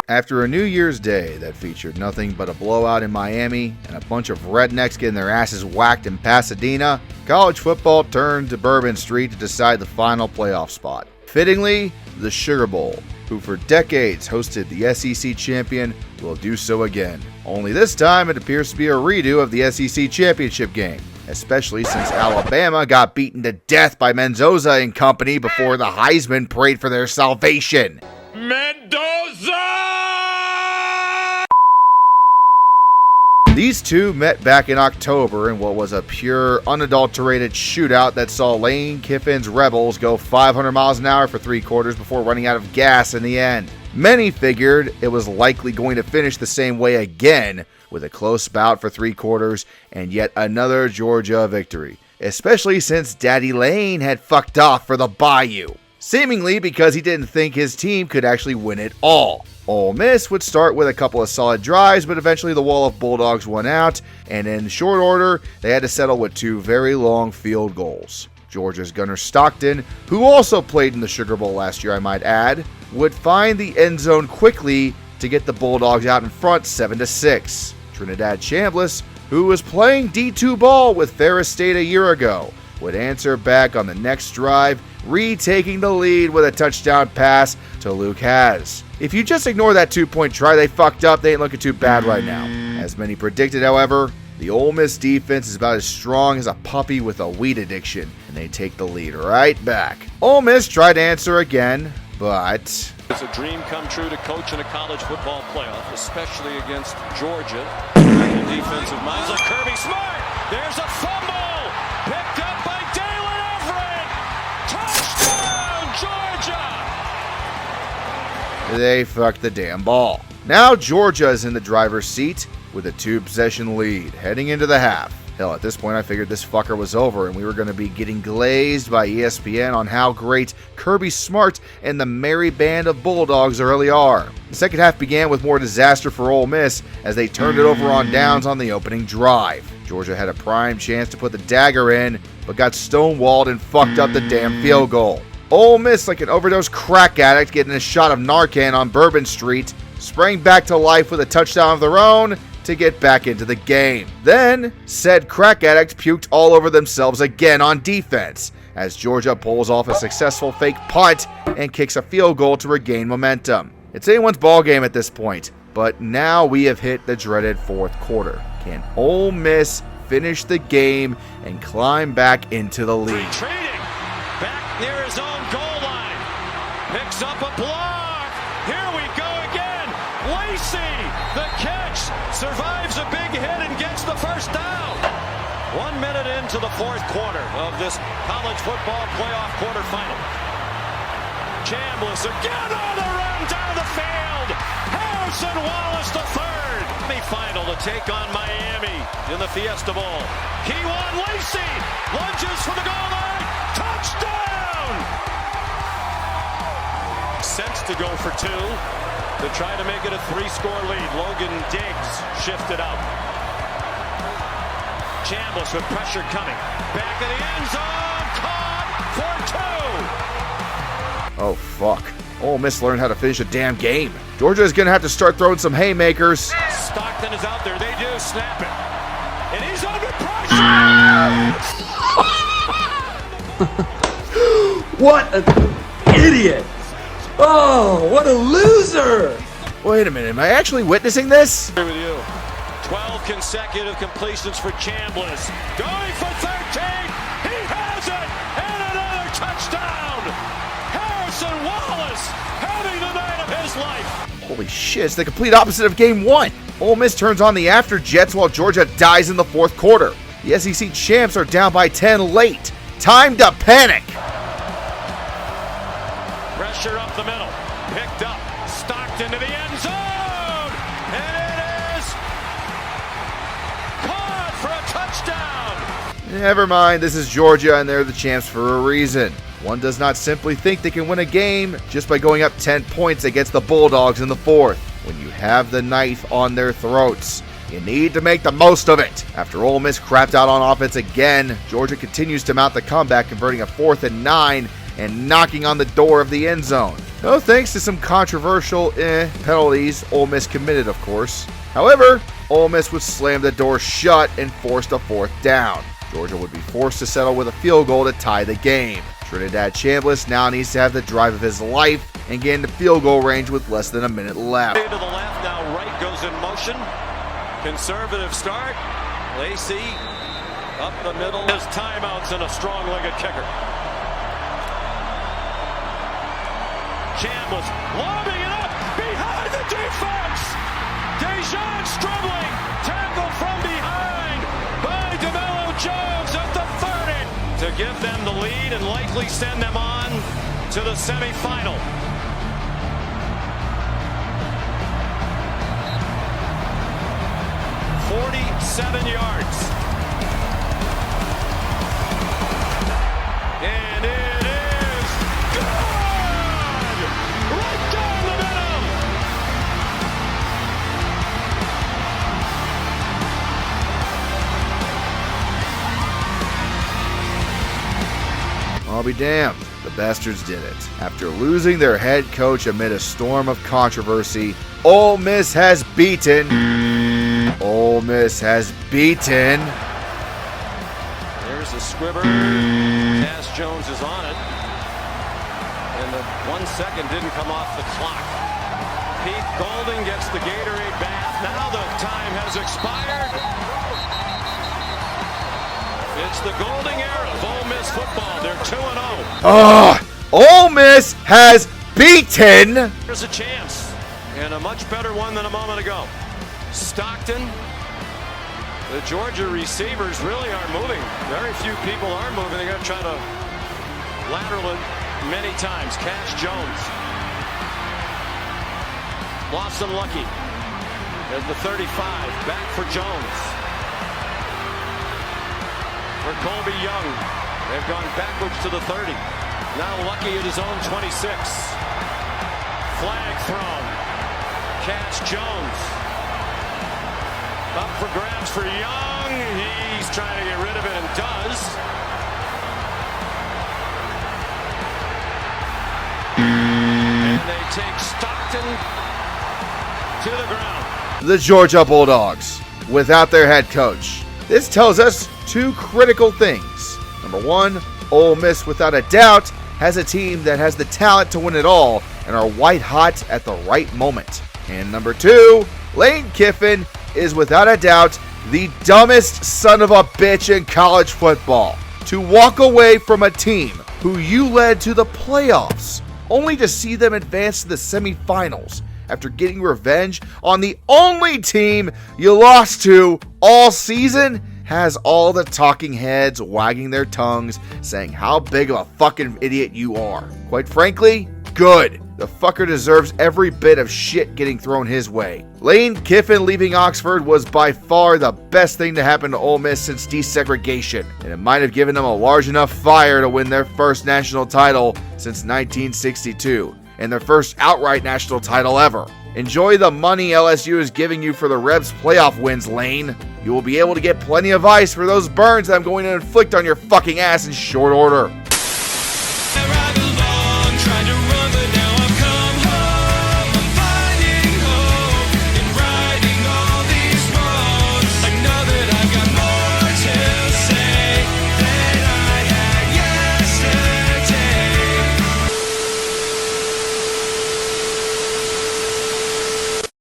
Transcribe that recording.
After a New Year's Day that featured nothing but a blowout in Miami and a bunch of rednecks getting their asses whacked in Pasadena, college football turned to Bourbon Street to decide the final playoff spot. Fittingly, the Sugar Bowl, who for decades hosted the SEC champion, will do so again. Only this time it appears to be a redo of the SEC championship game, especially since Alabama got beaten to death by Mendoza and company before the Heisman prayed for their salvation. Mendoza! These two met back in October in what was a pure, unadulterated shootout that saw Lane Kiffin's Rebels go 500 miles an hour for 3 quarters before running out of gas in the end. Many figured it was likely going to finish the same way again, with a close bout for 3 quarters and yet another Georgia victory, especially since Daddy Lane had fucked off for the Bayou, seemingly because he didn't think his team could actually win it all. Ole Miss would start with a couple of solid drives, but eventually the wall of Bulldogs won out, and in short order, they had to settle with 2 very long field goals. Georgia's Gunnar Stockton, who also played in the Sugar Bowl last year, I might add, would find the end zone quickly to get the Bulldogs out in front 7-6. Trinidad Shameless, who was playing D2 ball with Ferris State a year ago, would answer back on the next drive, retaking the lead with a touchdown pass to Luke Haas. If you just ignore that 2-point try they fucked up, they ain't looking too bad right now. As many predicted, however, the Ole Miss defense is about as strong as a puppy with a weed addiction, and they take the lead right back. Ole Miss tried to answer again, but it's a dream come true to coach in a college football playoff, especially against Georgia. Defensive minds like Kirby Smart. There's a fumble picked up by Dalen Everett. Touchdown, Georgia! They fucked the damn ball. Now Georgia is in the driver's seat with a 2-possession lead heading into the half. Hell, at this point I figured this fucker was over and we were going to be getting glazed by ESPN on how great Kirby Smart and the merry band of Bulldogs really are. The second half began with more disaster for Ole Miss as they turned it over on downs on the opening drive. Georgia had a prime chance to put the dagger in, but got stonewalled and fucked up the damn field goal. Ole Miss, like an overdosed crack addict getting a shot of Narcan on Bourbon Street, sprang back to life with a touchdown of their own to get back into the game. Then, said crack addict puked all over themselves again on defense, as Georgia pulls off a successful fake punt and kicks a field goal to regain momentum. It's anyone's ballgame at this point, but now we have hit the dreaded fourth quarter. Can Ole Miss finish the game and climb back into the lead? Retreating back near his own goal line. Picks up a block. Here we go again. Lacey, the catch, survives a big hit and gets the first down. 1 minute into the fourth quarter of this college football playoff quarterfinal. Shameless again on the run down the field. Harrison Wallace the third. Semi-final to take on Miami in the Fiesta Bowl. Kewan Lacey lunges for the goal line. Touchdown! Sense to go for 2 to try to make it a 3-score lead. Logan Diggs shifted out. Shameless with pressure coming. Back in the end zone. Caught for 2. Oh, fuck. Ole Miss learned how to finish a damn game. Georgia is going to have to start throwing some haymakers. Stockton is out there. They do snap it. And he's under pressure. What an idiot. Oh, what a loser. Wait a minute. Am I actually witnessing this? Agree with you. 12 consecutive completions for Shameless. Going for 13. He has it. And another touchdown. Harrison Wallace having the night of his life. Holy shit, it's the complete opposite of game 1. Ole Miss turns on the after jets while Georgia dies in the fourth quarter. The SEC champs are down by 10 late. Time to panic. Pressure up the middle. Picked up. Stockton to the end zone. And it is caught for a touchdown. Never mind, this is Georgia and they're the champs for a reason. One does not simply think they can win a game just by going up 10 points against the Bulldogs in the fourth. When you have the knife on their throats, you need to make the most of it. After Ole Miss crapped out on offense again, Georgia continues to mount the comeback, converting a 4th and 9 and knocking on the door of the end zone. No thanks to some controversial penalties Ole Miss committed, of course. However, Ole Miss would slam the door shut and force a 4th down. Georgia would be forced to settle with a field goal to tie the game. Trinidad Shameless now needs to have the drive of his life and get into field goal range with less than a minute left. To the left, now right goes in motion. Conservative start. Lacey up the middle. There's timeouts and a strong-legged kicker. Shameless lobbing it up behind the defense. Dejan struggling. Tackle from behind by DeMello Jones at the 30 to give them the lead and likely send them on to the semifinal. "47 yards. And it is good! Right down the middle! I'll be damned. The bastards did it. After losing their head coach amid a storm of controversy, Ole Miss has beaten. Ole Miss has beaten. There's a squibber. Cass Jones is on it. And the 1 second didn't come off the clock. Pete Golding gets the Gatorade bath. Now the time has expired. It's the Golding era of Ole Miss football. They're 2-0. Ole Miss has beaten. There's a chance. And a much better one than a moment ago. Stockton. The Georgia receivers really aren't moving. Very few people are moving. They're going to try to lateral it many times. Cash Jones. Lost and lucky. There's the 35. Back for Jones. For Colby Young. They've gone backwards to the 30. Now Lucky at his own 26. Flag thrown. Cash Jones. Up for grabs for Young. He's trying to get rid of it and does. And they take Stockton to the ground. The Georgia Bulldogs, without their head coach. This tells us two critical things. Number one, Ole Miss, without a doubt, has a team that has the talent to win it all and are white hot at the right moment. And number two, Lane Kiffin is without a doubt the dumbest son of a bitch in college football. To walk away from a team who you led to the playoffs, only to see them advance to the semifinals after getting revenge on the only team you lost to all season, has all the talking heads wagging their tongues saying how big of a fucking idiot you are. Quite frankly, good. The fucker deserves every bit of shit getting thrown his way. Lane Kiffin leaving Oxford was by far the best thing to happen to Ole Miss since desegregation, and it might have given them a large enough fire to win their first national title since 1962, and their first outright national title ever. Enjoy the money LSU is giving you for the Rebs playoff wins, Lane. You will be able to get plenty of ice for those burns that I'm going to inflict on your fucking ass in short order.